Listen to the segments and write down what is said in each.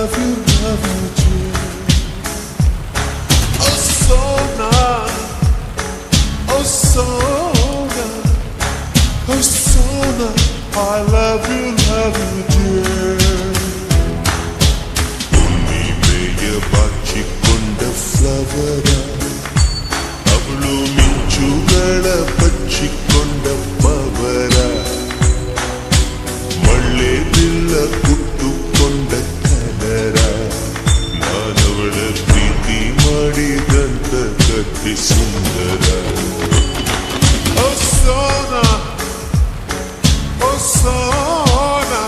love you dear. Oh Sona, oh Sona, oh Sona, I love you dear. Ummi meya bachikonda flower, avlu minchugala bachikonda pavara. ಮಳ್ಳೆ ಬಿಲ್ಲ ಕುಟ್ಟುಕೊಂಡ ಕನರ ನಾನವಳ ಪ್ರೀತಿ ಮಾಡಿದಂತ ಕಥೆ ಸುಂದರ. ಓ ಸೋನಾ, ಓ ಸೋನಾ,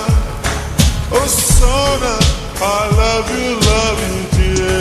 ಓ Sona, I love you dear.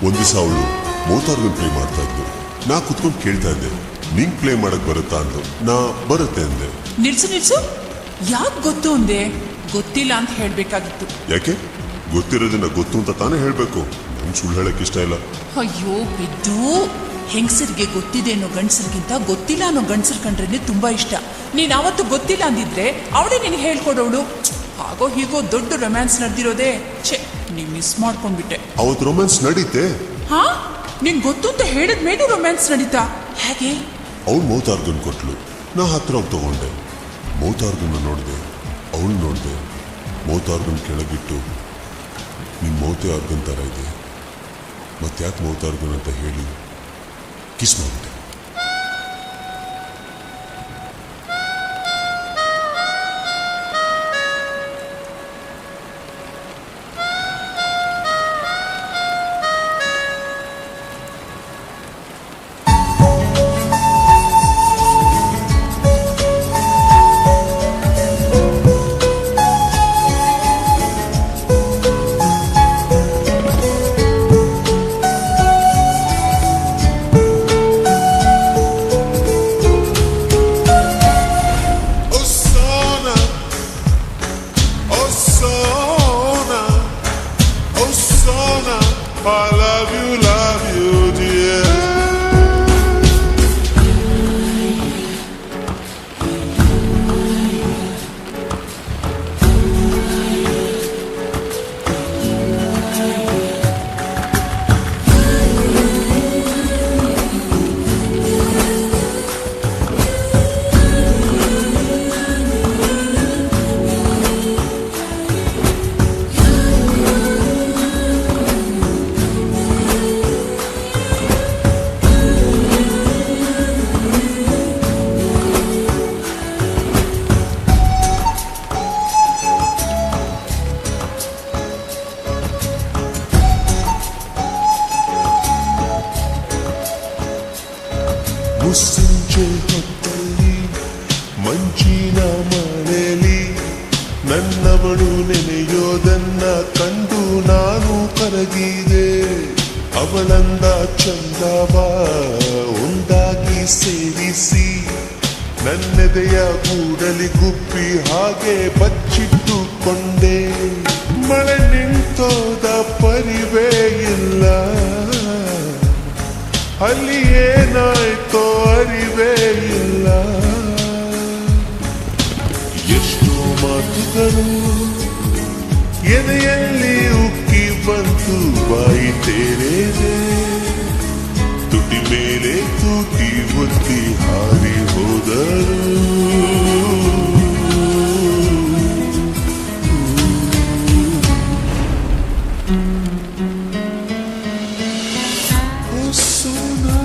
ಒಂದ್ ದಿವಸ ಅವಳು ಮೋತಾರ್ಗನ್ play ಮಾಡ್ತಾ ಇದ್ದು, ನಾ ಕುತ್ಕೊಂಡು ಕೇಳ್ತಾ ಇದ್ದೆ, ನಿಂಗ್ ಪ್ಲೇ ಮಾಡಕ್ ಬರುತ್ತಾ ಅಂದ್ರು. ನಾ ಬರುತ್ತೆ ಅಂದೆ. ನಿಲ್ಸು ಯಾಕೆ ಗೊತ್ತು ಅಂದೆ? ಗೊತ್ತಿಲ್ಲ ಅಂತ ಹೇಳ್ಬೇಕಾಗಿತ್ತು. ಯಾಕೆ? ಗೊತ್ತಿರೋದನ್ನ ಗೊತ್ತು ಅಂತ ತಾನೇ ಹೇಳ್ಬೇಕು. ನನ್ ಸುಳ್ಳು ಹೇಳಕ್ ಇಷ್ಟ ಇಲ್ಲ. ಅಯ್ಯೋ ಬಿದ್ದು, ಹೆಂಗಸರಿಗೆ ಗೊತ್ತಿದೆ ಅನ್ನೋ ಗಂಡಸರಿಗಿಂತ ಗೊತ್ತಿಲ್ಲ ಅನ್ನೋ ಗಂಡಸರ್ ಕಂಡ್ರೇನೆ ತುಂಬಾ ಇಷ್ಟ. ನೀನ್ ಅವತ್ತು ಗೊತ್ತಿಲ್ಲ ಅಂದಿದ್ರೆ ಅವಳೇ ನಿನಗೆ ಹೇಳ್ಕೊಡೋಳು. ಹಾಗೋ ಹೀಗೋ ದೊಡ್ಡ ರೊಮ್ಯಾನ್ಸ್ ನಡೆದಿರೋದೇ. ಛೆ, ನೀ ಮಿಸ್ ಮಾಡ್ಕೊಂಡ್ಬಿಟ್ಟೆ. ಅವತ್ತು ರೊಮ್ಯಾನ್ಸ್ ನಡೀತೆ. ಹಾ, ನಿನ್ ಗೊತ್ತು ಅಂತ ಹೇಳಿದ ಮೇಲೆ ರೊಮ್ಯಾನ್ಸ್ ನಡೀತಾ? ಹೇಗೆ? ಅವಳು ಮೌತಾರ್ಗನ್ ಕೊಟ್ಲು, ನಾ ಹತ್ರ ಹೋಗಿ ತಗೊಂಡೆ. ಮೌತಾರ್ಗನ್ನ ನೋಡಿದೆ, ಅವಳು ನೋಡಿದೆ. ಮೌತಾರ್ಗನ್ ಕೆಳಗಿಟ್ಟು, ನಿನ್ ಮೌತೆ ಆರ್ಗನ್ ತರ ಇದೆ, ಮತ್ತ್ಯಾಕೆ ಮೌತಾರ್ಗನ್ ಅಂತ ಹೇಳಿ ಕಿಸ್ ಮಾಡಿದೆ. I love you dear. ಮುಸ್ಸಂಜೆ ಹೊತ್ತಲ್ಲಿ ಮಂಜಿನ ಮಳೆಯಲ್ಲಿ ನನ್ನವಳು ನೆನೆಯೋದನ್ನ ಕಂಡು ನಾನು ಕರಗಿದೆ. ಅವಳಂದ ಚಂದವ ಒಂದಾಗಿ ಸೇರಿಸಿ ನನ್ನೆದೆಯ ಗೂಡಲಿ ಗುಪ್ಪಿ ಹಾಗೆ ಬಚ್ಚಿಟ್ಟುಕೊಂಡೆ. ಮಳೆ ನಿಂತೋದ ಪರಿವೇ ಇಲ್ಲ, ಅಲ್ಲಿ ಏನಾಯ್ತೋ ಅರಿವೇ ಇಲ್ಲ. ಎಷ್ಟೋ ಮಾತುಗಳು ಎದೆಯಲ್ಲಿ ಉಕ್ಕಿ ಬಂತು, ಬಾಯಿ ತೆರೆದೆ ತುಟಿ ಮೇಲೆ ತೂಟಿ ಒತ್ತಿ ಹಾರಿ ಹೋದರು. Oh Sona,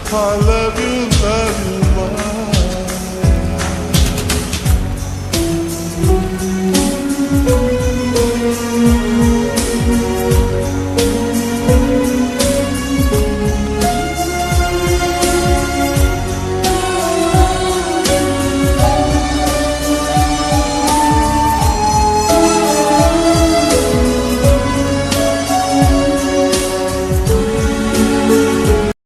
I love you, love you.